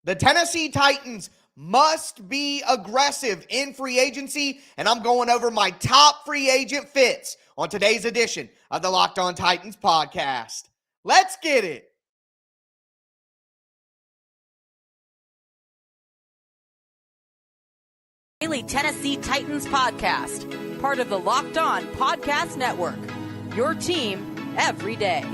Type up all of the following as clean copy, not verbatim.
The Tennessee Titans must be aggressive in free agency, and I'm going over my top free agent fits on today's edition of the Locked On Titans podcast. Let's get it. Daily Tennessee Titans podcast, part of the Locked On Podcast Network. Your team every day.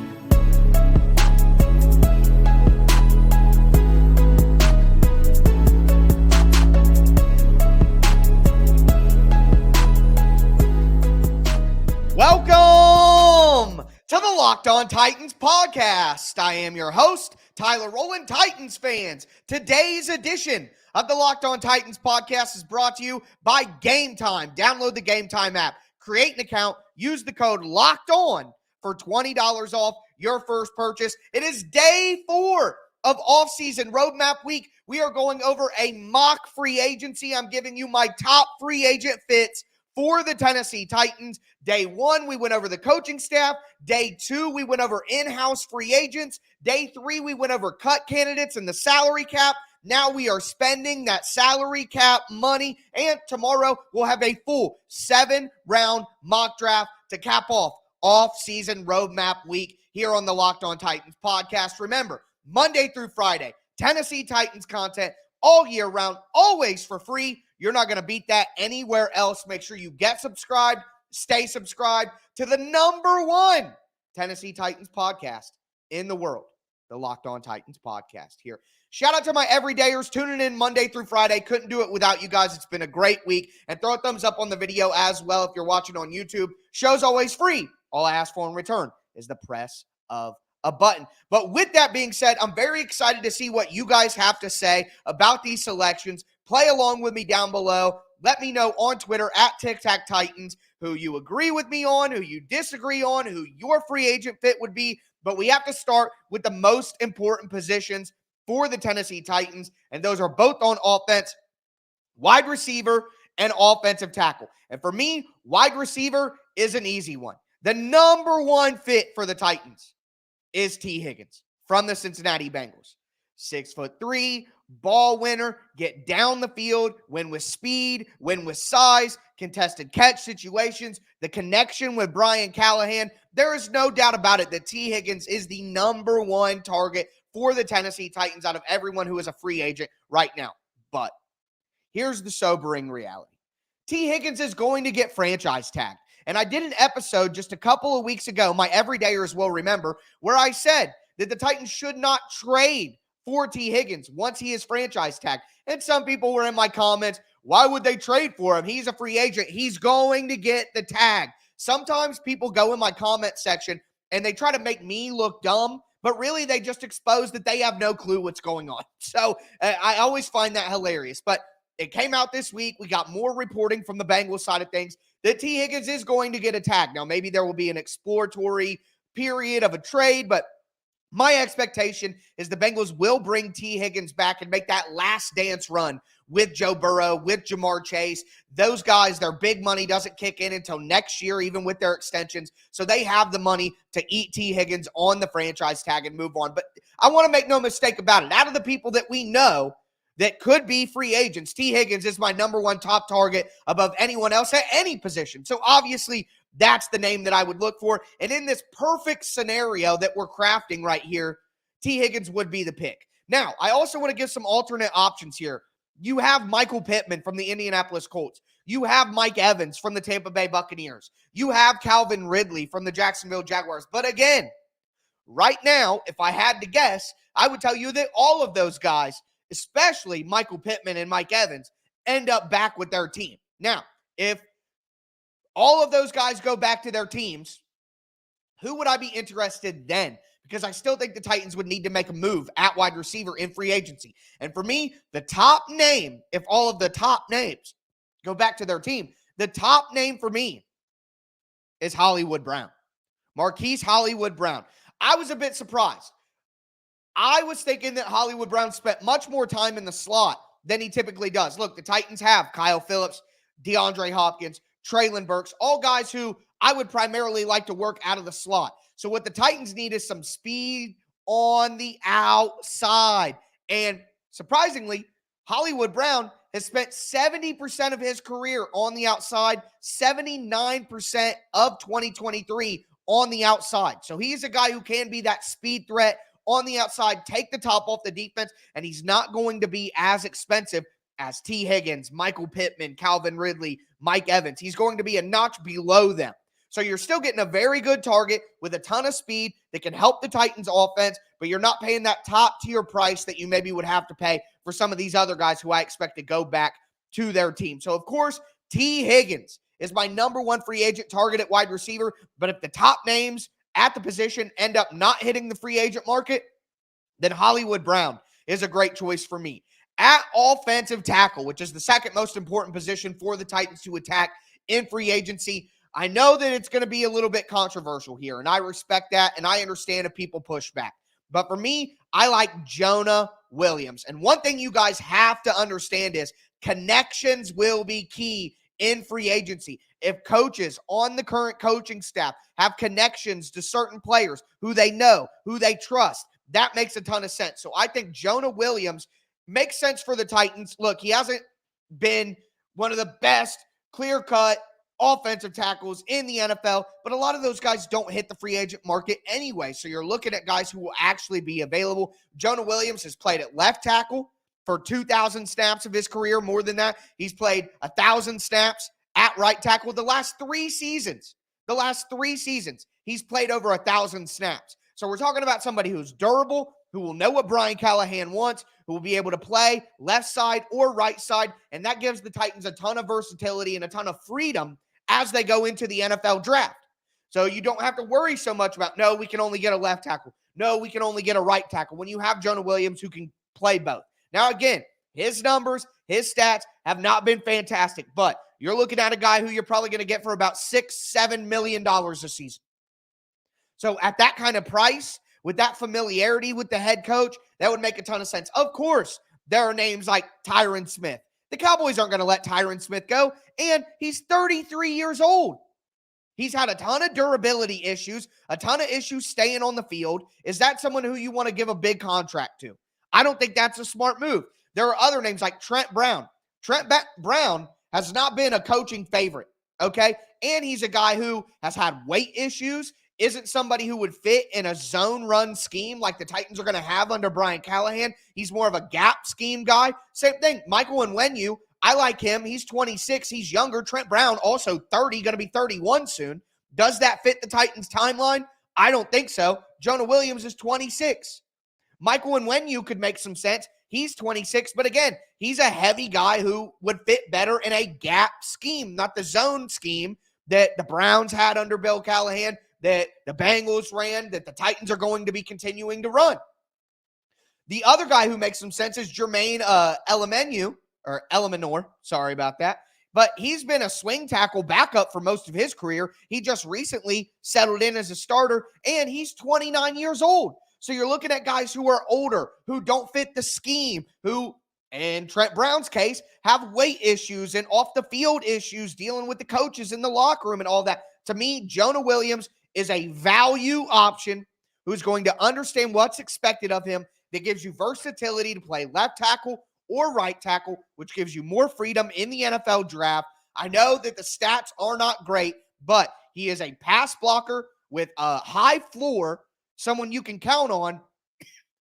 Welcome to the Locked On Titans podcast. I am your host, Tyler Rowland. Titans fans, today's edition of the Locked On Titans podcast is brought to you by Game Time. Download the Game Time app, create an account, use the code Locked On for $20 off your first purchase. It is day 4 of offseason roadmap week. We are going over a mock free agency. I'm giving you my top free agent fits for the Tennessee Titans. Day 1, we went over the coaching staff. Day 2, we went over in-house free agents. Day 3, we went over cut candidates and the salary cap. Now we are spending that salary cap money, and tomorrow we'll have a full 7-round mock draft to cap off season roadmap week here on the Locked On Titans podcast. Remember, Monday through Friday, Tennessee Titans content all year round, always for free. You're not going to beat that anywhere else. Make sure you get subscribed, stay subscribed to the #1 Tennessee Titans podcast in the world, the Locked On Titans podcast here. Shout out to my everydayers tuning in Monday through Friday. Couldn't do it without you guys. It's been a great week. And throw a thumbs up on the video as well if you're watching on YouTube. Show's always free. All I ask for in return is the press of a button. But with that being said, I'm very excited to see what you guys have to say about these selections. Play along with me down below. Let me know on Twitter at TicTacTitans who you agree with me on, who you disagree on, who your free agent fit would be. But we have to start with the most important positions for the Tennessee Titans, and those are both on offense, wide receiver and offensive tackle. And for me, wide receiver is an easy one. The #1 fit for the Titans is T. Higgins from the Cincinnati Bengals. 6'3", ball winner, get down the field, win with speed, win with size, contested catch situations, the connection with Brian Callahan. There is no doubt about it that T. Higgins is the #1 target for the Tennessee Titans out of everyone who is a free agent right now. But here's the sobering reality. T. Higgins is going to get franchise tagged. And I did an episode just a couple of weeks ago, my everydayers will remember, where I said that the Titans should not trade for T. Higgins once he is franchise tagged. And some people were in my comments, why would they trade for him? He's a free agent. He's going to get the tag. Sometimes people go in my comment section and they try to make me look dumb, but really they just expose that they have no clue what's going on. So I always find that hilarious. But it came out this week. We got more reporting from the Bengals side of things that T. Higgins is going to get a tag. Now, maybe there will be an exploratory period of a trade, but my expectation is the Bengals will bring T. Higgins back and make that last dance run with Joe Burrow, with Jamar Chase. Those guys, their big money doesn't kick in until next year, even with their extensions. So they have the money to eat T. Higgins on the franchise tag and move on. But I want to make no mistake about it. Out of the people that we know that could be free agents, T. Higgins is my #1 top target above anyone else at any position. So obviously, that's the name that I would look for. And in this perfect scenario that we're crafting right here, T. Higgins would be the pick. Now, I also want to give some alternate options here. You have Michael Pittman from the Indianapolis Colts. You have Mike Evans from the Tampa Bay Buccaneers. You have Calvin Ridley from the Jacksonville Jaguars. But again, right now, if I had to guess, I would tell you that all of those guys, especially Michael Pittman and Mike Evans, end up back with their team. Now, if all of those guys go back to their teams, who would I be interested then? Because I still think the Titans would need to make a move at wide receiver in free agency. And for me, the top name, if all of the top names go back to their team, the top name for me is Hollywood Brown. Marquise Hollywood Brown. I was a bit surprised. I was thinking that Hollywood Brown spent much more time in the slot than he typically does. Look, the Titans have Kyle Phillips, DeAndre Hopkins, Treylon Burks, all guys who I would primarily like to work out of the slot. So what the Titans need is some speed on the outside. And Surprisingly, Hollywood Brown has spent 70% of his career on the outside, 79% of 2023 on the outside. So he's a guy who can be that speed threat on the outside, take the top off the defense, and he's not going to be as expensive as T. Higgins, Michael Pittman, Calvin Ridley, Mike Evans. He's going to be a notch below them. So you're still getting a very good target with a ton of speed that can help the Titans offense, but you're not paying that top tier price that you maybe would have to pay for some of these other guys who I expect to go back to their team. So of course, T. Higgins is my number one free agent target at wide receiver, but if the top names at the position end up not hitting the free agent market, then Hollywood Brown is a great choice for me. At offensive tackle, which is the second most important position for the Titans to attack in free agency, I know that it's going to be a little bit controversial here, and I respect that, and I understand if people push back. But for me, I like Jonah Williams. And one thing you guys have to understand is connections will be key in free agency. If coaches on the current coaching staff have connections to certain players who they know, who they trust, that makes a ton of sense. So I think Jonah Williams makes sense for the Titans. Look, he hasn't been one of the best clear-cut offensive tackles in the NFL, but a lot of those guys don't hit the free agent market anyway. So you're looking at guys who will actually be available. Jonah Williams has played at left tackle for 2,000 snaps of his career. More than that, he's played 1,000 snaps at right tackle. The last three seasons, he's played over 1,000 snaps. So we're talking about somebody who's durable, who will know what Brian Callahan wants, who will be able to play left side or right side, and that gives the Titans a ton of versatility and a ton of freedom as they go into the NFL draft. So you don't have to worry so much about, no, we can only get a left tackle. No, we can only get a right tackle when you have Jonah Williams who can play both. Now, again, his numbers, his stats have not been fantastic, but you're looking at a guy who you're probably going to get for about $6-7 million a season. So at that kind of price, with that familiarity with the head coach, that would make a ton of sense. Of course, there are names like Tyron Smith. The Cowboys aren't going to let Tyron Smith go, and he's 33 years old. He's had a ton of durability issues, a ton of issues staying on the field. Is that someone who you want to give a big contract to? I don't think that's a smart move. There are other names like Trent Brown. Brown has not been a coaching favorite, okay? And he's a guy who has had weight issues, isn't somebody who would fit in a zone run scheme like the Titans are going to have under Brian Callahan. He's more of a gap scheme guy. Same thing, Michael Onwenu. I like him. He's 26. He's younger. Trent Brown, also 30, going to be 31 soon. Does that fit the Titans' timeline? I don't think so. Jonah Williams is 26. Michael Onwenu could make some sense. He's 26, but again, he's a heavy guy who would fit better in a gap scheme, not the zone scheme that the Browns had under Bill Callahan, that the Bengals ran, that the Titans are going to be continuing to run. The other guy who makes some sense is Jermaine Elemenor. Sorry about that. But he's been a swing tackle backup for most of his career. He just recently settled in as a starter, and he's 29 years old. So you're looking at guys who are older, who don't fit the scheme, who, in Trent Brown's case, have weight issues and off-the-field issues dealing with the coaches in the locker room and all that. To me, Jonah Williams is a value option who's going to understand what's expected of him, that gives you versatility to play left tackle or right tackle, which gives you more freedom in the NFL draft. I know that the stats are not great, but he is a pass blocker with a high floor, someone you can count on,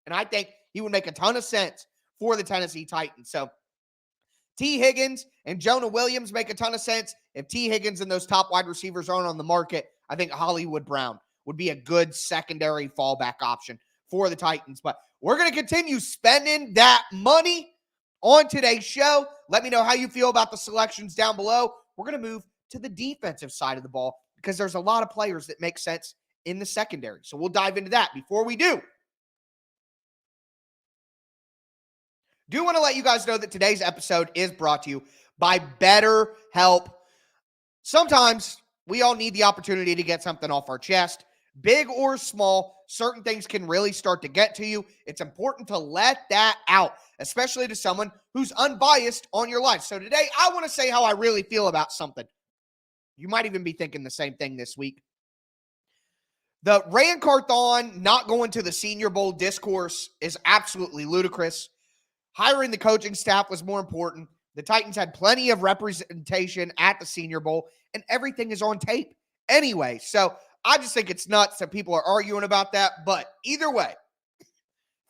and I think he would make a ton of sense for the Tennessee Titans. So T. Higgins and Jonah Williams make a ton of sense. If T. Higgins and those top wide receivers aren't on the market, I think Hollywood Brown would be a good secondary fallback option for the Titans. But we're going to continue spending that money on today's show. Let me know how you feel about the selections down below. We're going to move to the defensive side of the ball because there's a lot of players that make sense in the secondary. So we'll dive into that. Before we do want to let you guys know that today's episode is brought to you by BetterHelp. Sometimes we all need the opportunity to get something off our chest. Big or small, certain things can really start to get to you. It's important to let that out, especially to someone who's unbiased on your life. So today, I want to say how I really feel about something. You might even be thinking the same thing this week. The Ran Carthon not going to the Senior Bowl discourse is absolutely ludicrous. hiring the coaching staff was more important. The Titans had plenty of representation at the Senior Bowl, and everything is on tape anyway. So I just think it's nuts that people are arguing about that. But either way,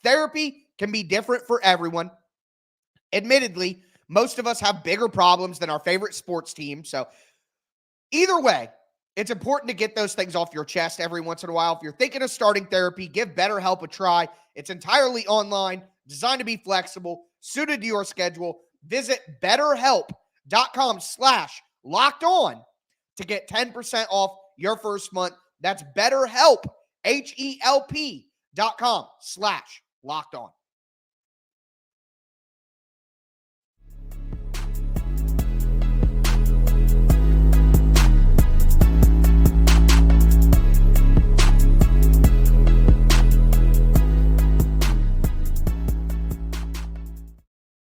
therapy can be different for everyone. Admittedly, most of us have bigger problems than our favorite sports team. So either way, it's important to get those things off your chest every once in a while. If you're thinking of starting therapy, give BetterHelp a try. It's entirely online, designed to be flexible, suited to your schedule. Visit BetterHelp.com/lockedon to get 10% off your first month. That's BetterHelp, HELP.com/lockedon.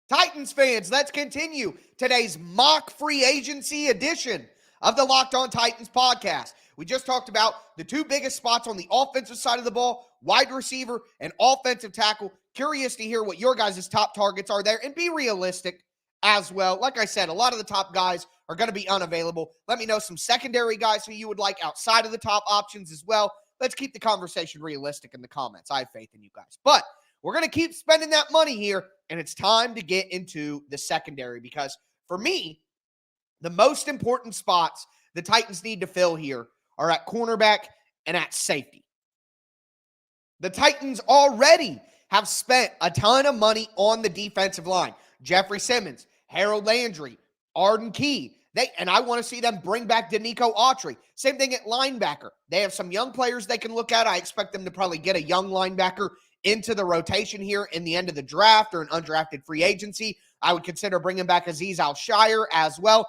Titans fans, let's continue today's mock free agency edition of the Locked On Titans podcast. We just talked about the two biggest spots on the offensive side of the ball, wide receiver and offensive tackle. Curious to hear what your guys' top targets are there, and be realistic as well. Like I said, a lot of the top guys are going to be unavailable. Let me know some secondary guys who you would like outside of the top options as well. Let's keep the conversation realistic in the comments. I have faith in you guys. But we're going to keep spending that money here, and it's time to get into the secondary because for me, the most important spots the Titans need to fill here are at cornerback and at safety. The Titans already have spent a ton of money on the defensive line. Jeffrey Simmons, Harold Landry, Arden Key. And I want to see them bring back Danico Autry. Same thing at linebacker. They have some young players they can look at. I expect them to probably get a young linebacker into the rotation here in the end of the draft or an undrafted free agency. I would consider bringing back Azeez Al-Shire as well.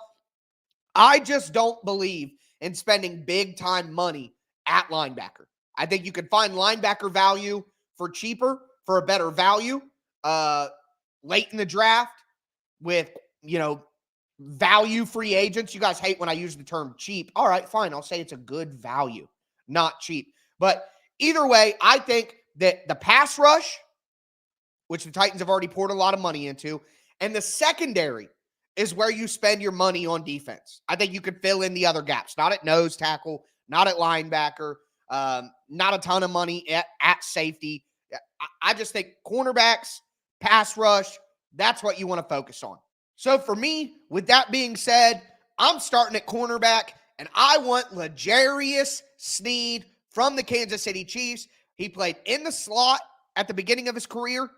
I just don't believe in spending big-time money at linebacker. I think you could find linebacker value for cheaper, for a better value, late in the draft with, value free agents. You guys hate when I use the term cheap. All right, fine. I'll say it's a good value, not cheap. But either way, I think that the pass rush, which the Titans have already poured a lot of money into, and the secondary is where you spend your money on defense. I think you could fill in the other gaps, not at nose tackle, not at linebacker, not a ton of money at safety. I just think cornerbacks, pass rush, that's what you want to focus on. So for me, with that being said, I'm starting at cornerback, and I want L'Jarius Sneed from the Kansas City Chiefs. He played in the slot at the beginning of his career.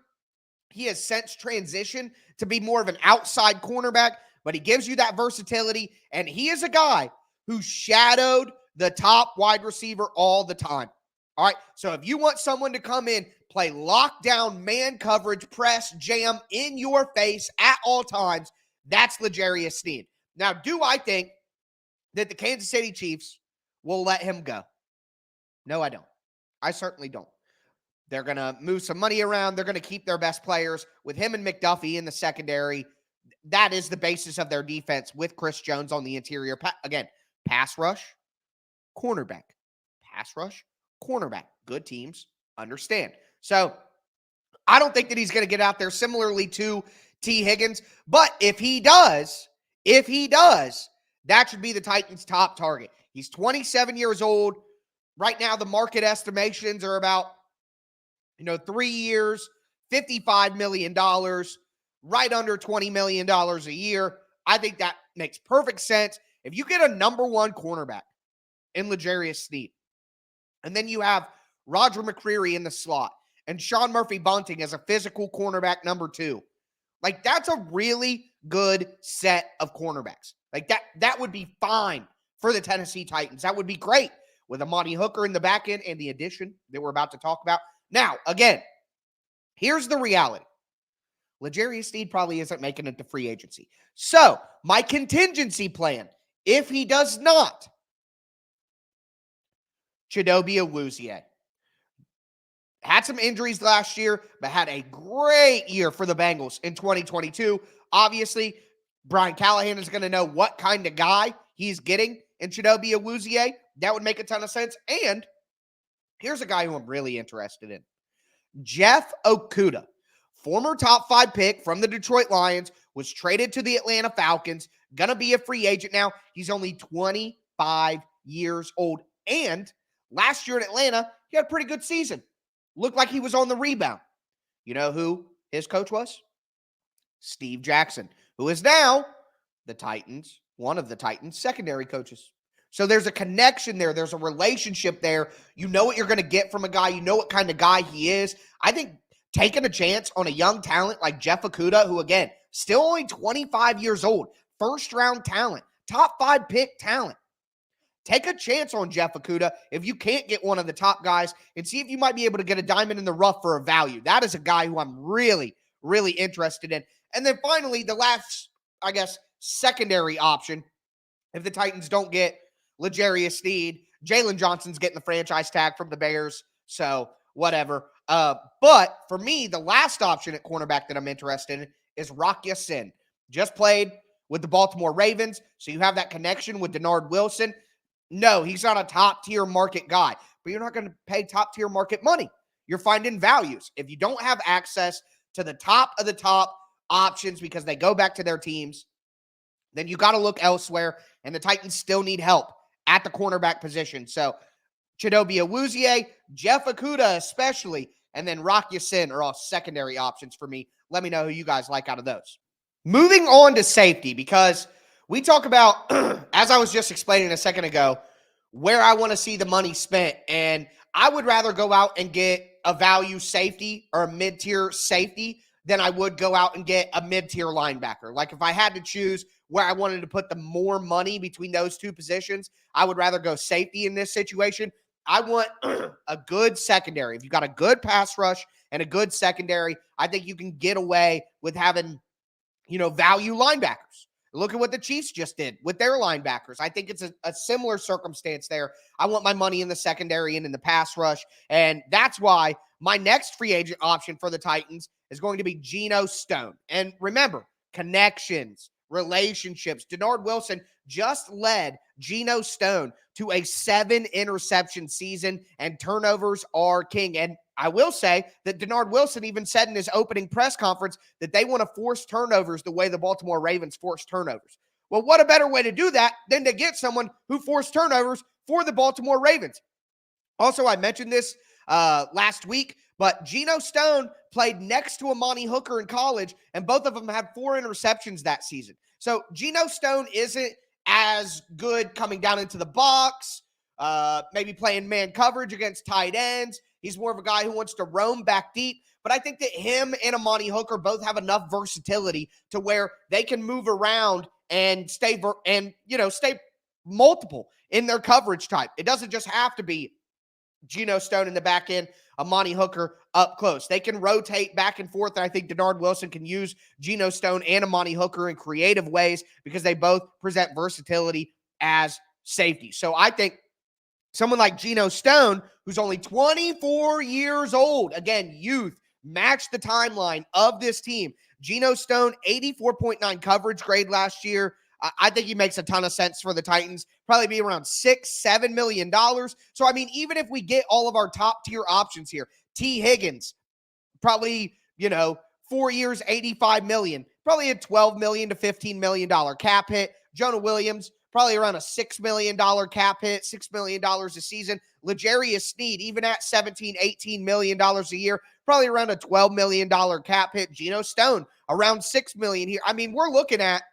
He has since transitioned to be more of an outside cornerback, but he gives you that versatility, and he is a guy who shadowed the top wide receiver all the time. All right, so if you want someone to come in, play lockdown, man coverage, press, jam in your face at all times, that's L'Jarius Sneed. Now, do I think that the Kansas City Chiefs will let him go? No, I don't. I certainly don't. They're going to move some money around. They're going to keep their best players with him and McDuffie in the secondary. That is the basis of their defense with Chris Jones on the interior. Again, pass rush, cornerback. Pass rush, cornerback. Good teams understand. So I don't think that he's going to get out there similarly to T. Higgins. But if he does, that should be the Titans' top target. He's 27 years old. Right now, the market estimations are about, 3 years, $55 million, right under $20 million a year. I think that makes perfect sense. If you get a number one cornerback in L'Jarius Sneed, and then you have Roger McCreary in the slot, and Sean Murphy-Bunting as a physical cornerback number two, that's a really good set of cornerbacks. That would be fine for the Tennessee Titans. That would be great with Amani Hooker in the back end and the addition that we're about to talk about. Now, again, here's the reality. L'Jarius Sneed probably isn't making it to free agency. So, my contingency plan, if he does not, Chidobe Awuzie. Had some injuries last year, but had a great year for the Bengals in 2022. Obviously, Brian Callahan is going to know what kind of guy he's getting in Chidobe Awuzie. That would make a ton of sense. And here's a guy who I'm really interested in. Jeff Okudah, former top 5 pick from the Detroit Lions, was traded to the Atlanta Falcons, going to be a free agent now. He's only 25 years old. And last year in Atlanta, he had a pretty good season. Looked like he was on the rebound. You know who his coach was? Steve Jackson, who is now one of the Titans' secondary coaches. So there's a connection there. There's a relationship there. You know what you're going to get from a guy. You know what kind of guy he is. I think taking a chance on a young talent like Jeff Okudah, who, again, still only 25 years old, first-round talent, top 5 pick talent. Take a chance on Jeff Okudah if you can't get one of the top guys and see if you might be able to get a diamond in the rough for a value. That is a guy who I'm really, really interested in. And then finally, the last, I guess, secondary option, if the Titans don't get L'Jarius Sneed, Jalen Johnson's getting the franchise tag from the Bears, so whatever. But for me, the last option at cornerback that I'm interested in is Rock Ya-Sin. Just played with the Baltimore Ravens, so you have that connection with Denard Wilson. No, he's not a top-tier market guy, but you're not going to pay top-tier market money. You're finding values. If you don't have access to the top of the top options because they go back to their teams, then you got to look elsewhere, and the Titans still need help at the cornerback position. So Chidobe Awuzie, Jeff Okudah especially, and then Rock Ya-Sin are all secondary options for me. Let me know who you guys like out of those. Moving on to safety, because we talk about, as I was just explaining a second ago, where I want to see the money spent. And I would rather go out and get a value safety or a mid-tier safety than I would go out and get a mid-tier linebacker. Like if I had to choose where I wanted to put the more money between those two positions, I would rather go safety in this situation. I want a good secondary. If you've got a good pass rush and a good secondary, I think you can get away with having, value linebackers. Look at what the Chiefs just did with their linebackers. I think it's a similar circumstance there. I want my money in the secondary and in the pass rush, and that's why my next free agent option for the Titans is going to be Geno Stone. And remember, connections, relationships. Denard Wilson just led Geno Stone to a 7-interception season, and turnovers are king. And I will say that Denard Wilson even said in his opening press conference that they want to force turnovers the way the Baltimore Ravens force turnovers. Well, what a better way to do that than to get someone who forced turnovers for the Baltimore Ravens. Also, I mentioned this last week, but Geno Stone played next to Amani Hooker in college, and both of them had 4 interceptions that season. So Geno Stone isn't as good coming down into the box, maybe playing man coverage against tight ends. He's more of a guy who wants to roam back deep. But I think that him and Amani Hooker both have enough versatility to where they can move around and stay multiple in their coverage type. It doesn't just have to be Geno Stone in the back end, Amani Hooker up close. They can rotate back and forth, and I think Denard Wilson can use Geno Stone and Amani Hooker in creative ways because they both present versatility as safety. So I think someone like Geno Stone, who's only 24 years old, again, youth, match the timeline of this team. Geno Stone, 84.9 coverage grade last year. I think he makes a ton of sense for the Titans. Probably be around $6-7 million. So, I mean, even if we get all of our top tier options here, T. Higgins, probably, 4 years, $85 million, probably a $12 million to $15 million cap hit. Jonah Williams, probably around a $6 million cap hit, $6 million a season. L'Jarius Sneed, even at $17-18 million a year, probably around a $12 million cap hit. Geno Stone, around $6 million here. I mean, we're looking at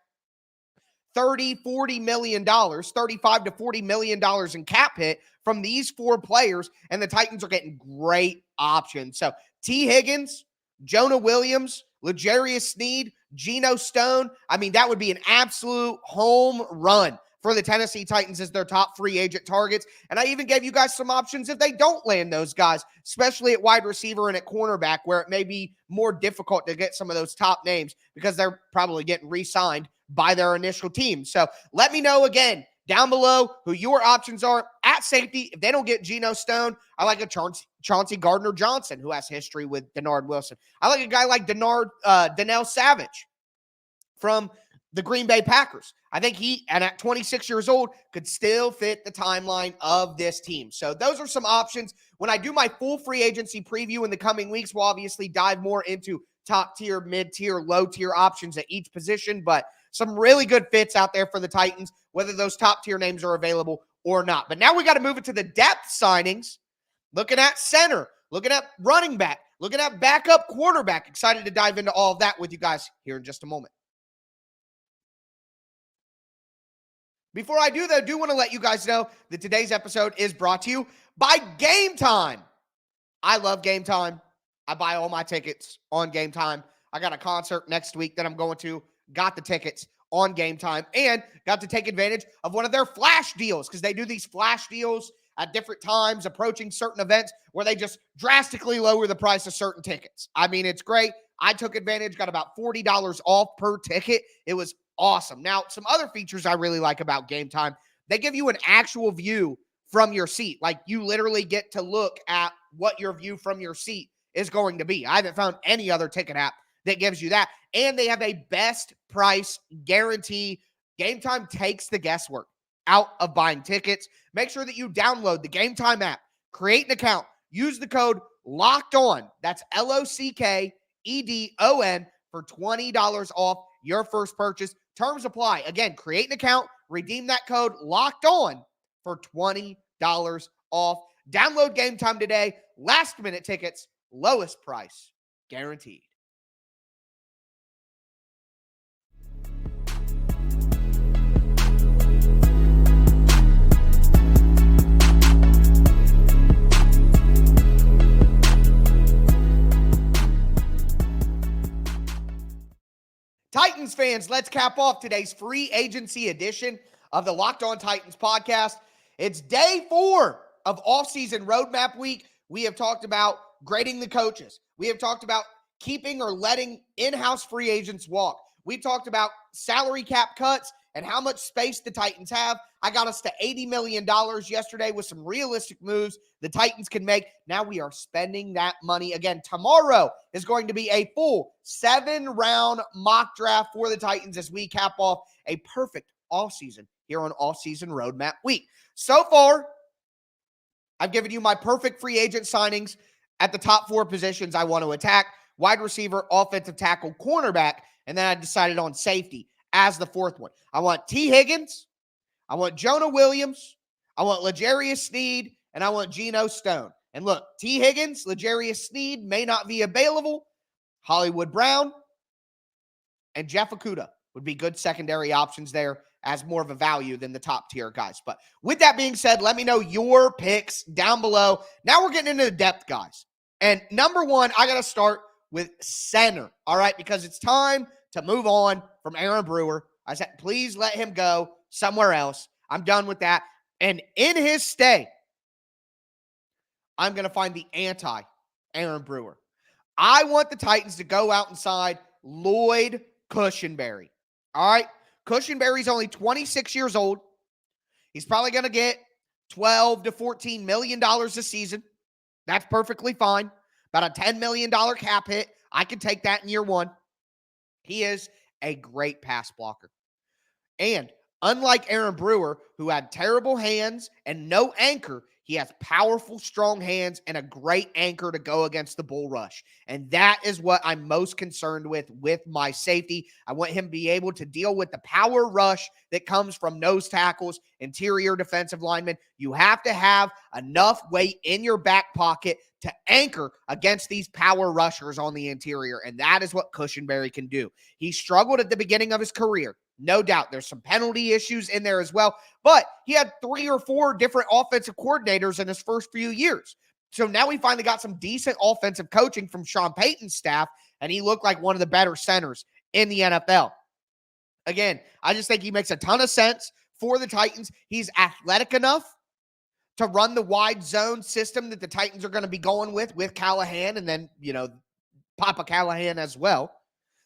$30-40 million, $35 to $40 million in cap hit from these 4 players, and the Titans are getting great options. So T. Higgins, Jonah Williams, L'Jarius Sneed, Geno Stone, I mean, that would be an absolute home run for the Tennessee Titans as their top free agent targets. And I even gave you guys some options if they don't land those guys, especially at wide receiver and at cornerback, where it may be more difficult to get some of those top names because they're probably getting re-signed by their initial team. So let me know again down below who your options are at safety. If they don't get Geno Stone, I like a Chauncey Gardner-Johnson, who has history with Denard Wilson. I like a guy like Donnell Savage from the Green Bay Packers. I think and at 26 years old, could still fit the timeline of this team. So those are some options. When I do my full free agency preview in the coming weeks, we'll obviously dive more into top tier, mid tier, low tier options at each position, but some really good fits out there for the Titans, whether those top tier names are available or not. But now we got to move it to the depth signings, looking at center, looking at running back, looking at backup quarterback. Excited to dive into all of that with you guys here in just a moment. Before I do, though, I do want to let you guys know that today's episode is brought to you by Game Time. I love Game Time. I buy all my tickets on Game Time. I got a concert next week that I'm going to. Got the tickets on Game Time and got to take advantage of one of their flash deals because they do these flash deals at different times approaching certain events where they just drastically lower the price of certain tickets. I mean, it's great. I took advantage, got about $40 off per ticket. It was awesome. Now, some other features I really like about Game Time, they give you an actual view from your seat. Like, you literally get to look at what your view from your seat is going to be. I haven't found any other ticket app that gives you that. And they have a best price guarantee. Game Time takes the guesswork out of buying tickets. Make sure that you download the Game Time app, create an account, use the code LOCKED ON. That's LOCKEDON for $20 off your first purchase. Terms apply. Again, create an account, redeem that code LOCKED ON for $20 off. Download Game Time today. Last minute tickets, lowest price guaranteed. Titans fans, let's cap off today's free agency edition of the Locked On Titans podcast. It's day 4 of offseason roadmap week. We have talked about grading the coaches. We have talked about keeping or letting in-house free agents walk. We talked about salary cap cuts and how much space the Titans have. I got us to $80 million yesterday with some realistic moves the Titans can make. Now we are spending that money. Again, tomorrow is going to be a full 7-round mock draft for the Titans as we cap off a perfect offseason here on Offseason Roadmap Week. So far, I've given you my perfect free agent signings at the top 4 positions I want to attack: wide receiver, offensive tackle, cornerback, and then I decided on safety as the 4th one. I want T. Higgins, I want Jonah Williams, I want L'Jarius Sneed, and I want Geno Stone. And look, T. Higgins, L'Jarius Sneed may not be available. Hollywood Brown and Jeff Okudah would be good secondary options there as more of a value than the top tier guys. But with that being said, let me know your picks down below. Now we're getting into the depth, guys. And number 1, I got to start with center, all right, because it's time to move on from Aaron Brewer. I said, please let him go somewhere else. I'm done with that. And in his stay, I'm going to find the anti-Aaron Brewer. I want the Titans to go out and sign Lloyd Cushenberry. All right? Cushenberry's only 26 years old. He's probably going to get $12 to $14 million a season. That's perfectly fine. About a $10 million cap hit. I can take that in year 1. He is a great pass blocker. And unlike Aaron Brewer, who had terrible hands and no anchor, he has powerful, strong hands and a great anchor to go against the bull rush. And that is what I'm most concerned with my safety. I want him to be able to deal with the power rush that comes from nose tackles, interior defensive linemen. You have to have enough weight in your back pocket to anchor against these power rushers on the interior. And that is what Cushenberry can do. He struggled at the beginning of his career. No doubt. There's some penalty issues in there as well. But he had 3 or 4 different offensive coordinators in his first few years. So now we finally got some decent offensive coaching from Sean Payton's staff, and he looked like one of the better centers in the NFL. Again, I just think he makes a ton of sense for the Titans. He's athletic enough to run the wide zone system that the Titans are going to be going with Callahan, and then, Papa Callahan as well.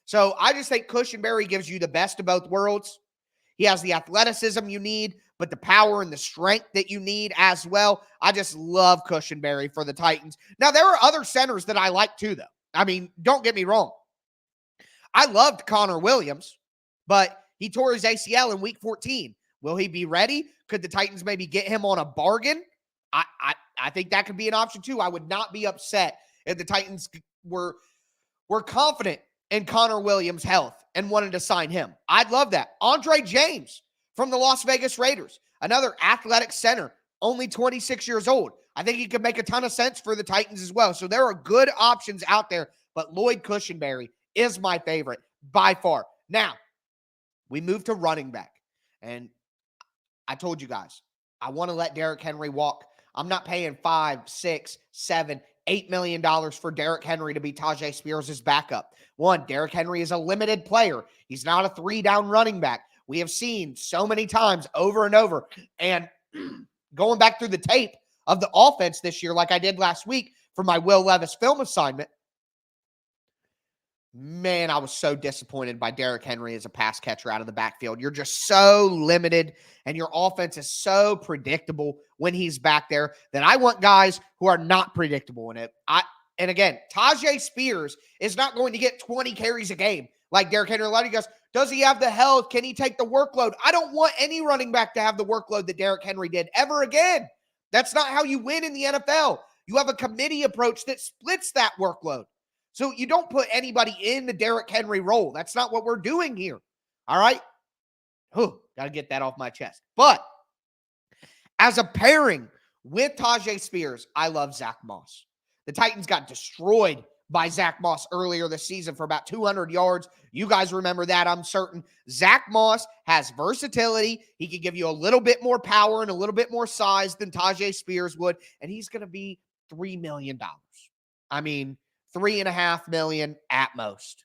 So I just think Cushenberry gives you the best of both worlds. He has the athleticism you need, but the power and the strength that you need as well. I just love Cushenberry for the Titans. Now, there are other centers that I like too, though. I mean, don't get me wrong. I loved Connor Williams, but he tore his ACL in week 14. Will he be ready? Could the Titans maybe get him on a bargain? I think that could be an option too. I would not be upset if the Titans were were confident in Connor Williams' health and wanted to sign him. I'd love that. Andre James from the Las Vegas Raiders, another athletic center, only 26 years old. I think he could make a ton of sense for the Titans as well. So there are good options out there, but Lloyd Cushenberry is my favorite by far. Now, we move to running back. And I told you guys, I want to let Derrick Henry walk. I'm not paying $5, $6, $7, $8 million for Derrick Henry to be Tajay Spears' backup. One, Derrick Henry is a limited player. He's not a 3-down running back. We have seen so many times over and over. And going back through the tape of the offense this year, like I did last week for my Will Levis film assignment, man, I was so disappointed by Derrick Henry as a pass catcher out of the backfield. You're just so limited, and your offense is so predictable when he's back there that I want guys who are not predictable in it. And again, Tajay Spears is not going to get 20 carries a game like Derrick Henry. A lot of you guys, does he have the health? Can he take the workload? I don't want any running back to have the workload that Derrick Henry did ever again. That's not how you win in the NFL. You have a committee approach that splits that workload. So you don't put anybody in the Derrick Henry role. That's not what we're doing here. All right? Got to get that off my chest. But as a pairing with Tajay Spears, I love Zach Moss. The Titans got destroyed by Zach Moss earlier this season for about 200 yards. You guys remember that, I'm certain. Zach Moss has versatility. He can give you a little bit more power and a little bit more size than Tajay Spears would, and he's going to be $3 million. I mean, $3.5 million at most.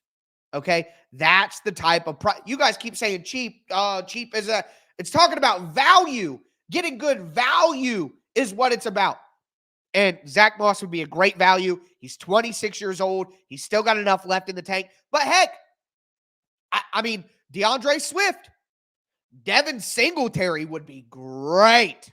Okay, that's the type of price. You guys keep saying cheap. Cheap is it's talking about value. Getting good value is what it's about. And Zach Moss would be a great value. He's 26 years old. He's still got enough left in the tank. But heck, I mean, DeAndre Swift, Devin Singletary would be great.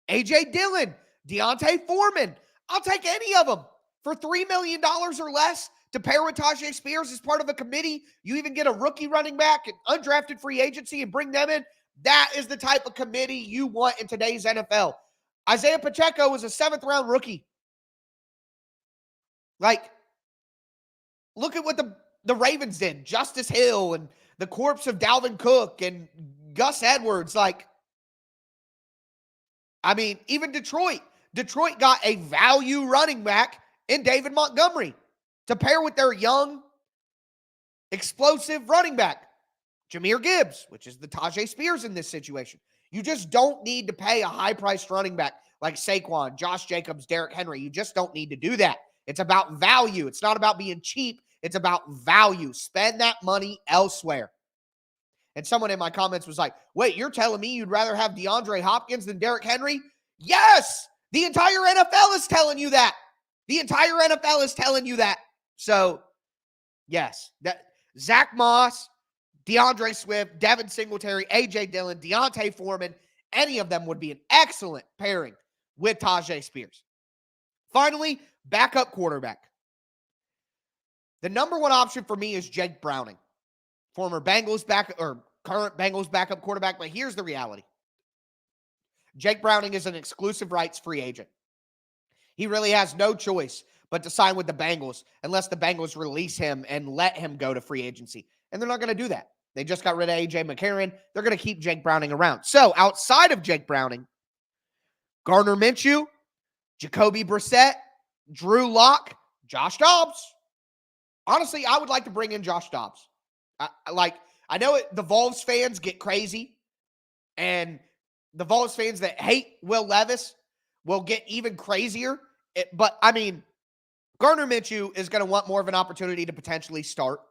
A.J. Dillon, Deontay Foreman. I'll take any of them for $3 million or less to pair with Tajay Spears as part of a committee. You even get a rookie running back and undrafted free agency and bring them in. That is the type of committee you want in today's NFL. Isaiah Pacheco was a 7th-round rookie. Like, look at what the Ravens did. Justice Hill and the corpse of Dalvin Cook and Gus Edwards. Like, I mean, even Detroit. Detroit got a value running back in David Montgomery to pair with their young, explosive running back, Jahmyr Gibbs, which is the Tajay Spears in this situation. You just don't need to pay a high-priced running back like Saquon, Josh Jacobs, Derrick Henry. You just don't need to do that. It's about value. It's not about being cheap. It's about value. Spend that money elsewhere. And someone in my comments was like, wait, you're telling me you'd rather have DeAndre Hopkins than Derrick Henry? Yes! The entire NFL is telling you that. The entire NFL is telling you that. So, yes, that Zach Moss, DeAndre Swift, Devin Singletary, A.J. Dillon, Deontay Foreman, any of them would be an excellent pairing with Tajay Spears. Finally, backup quarterback. The number one option for me is Jake Browning, former Bengals current Bengals backup quarterback. But here's the reality. Jake Browning is an exclusive rights free agent. He really has no choice but to sign with the Bengals unless the Bengals release him and let him go to free agency. And they're not going to do that. They just got rid of A.J. McCarron. They're going to keep Jake Browning around. So outside of Jake Browning, Gardner Minshew, Jacoby Brissett, Drew Lock, Josh Dobbs. Honestly, I would like to bring in Josh Dobbs. I know the Vols fans get crazy, and the Vols fans that hate Will Levis will get even crazier. But, I mean, Gardner Minshew is going to want more of an opportunity to potentially start.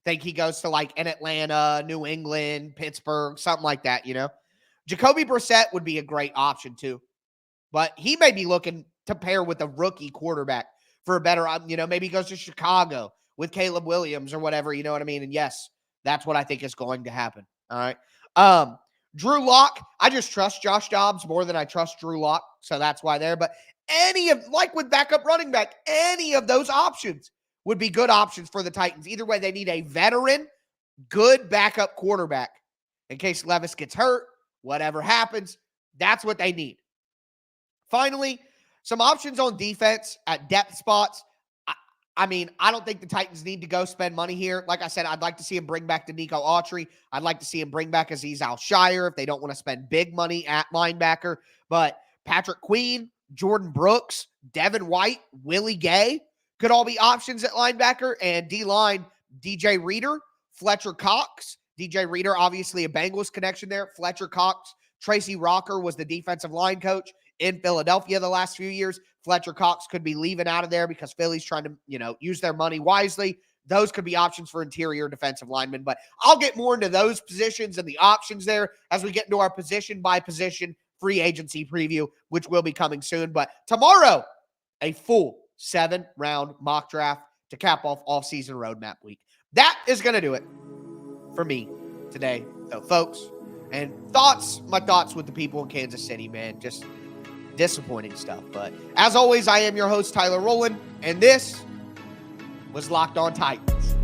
Think he goes to like an Atlanta, New England, Pittsburgh, something like that, you know. Jacoby Brissett would be a great option too. But he may be looking to pair with a rookie quarterback for a better, maybe he goes to Chicago with Caleb Williams or whatever, you know what I mean? And yes, that's what I think is going to happen. All right. Drew Lock, I just trust Josh Dobbs more than I trust Drew Lock. So that's why there. But like with backup running back, any of those options would be good options for the Titans. Either way, they need a veteran, good backup quarterback in case Levis gets hurt, whatever happens. That's what they need. Finally, some options on defense at depth spots. I mean, I don't think the Titans need to go spend money here. Like I said, I'd like to see him bring back Danico Autry. I'd like to see him bring back Azeez Al-Shire if they don't want to spend big money at linebacker. But Patrick Queen, Jordan Brooks, Devin White, Willie Gay could all be options at linebacker. And D-line, DJ Reader, Fletcher Cox. DJ Reader, obviously a Bengals connection there. Fletcher Cox. Tracy Rocker was the defensive line coach in Philadelphia the last few years. Fletcher Cox could be leaving out of there because Philly's trying to, use their money wisely. Those could be options for interior defensive linemen. But I'll get more into those positions and the options there as we get into our position-by-position free agency preview, which will be coming soon. But tomorrow, a full 7-round mock draft to cap off offseason roadmap week. That is going to do it for me today. So, folks, and my thoughts with the people in Kansas City, man. Just disappointing stuff. But as always, I am your host, Tyler Rowland, and this was Locked On Titans.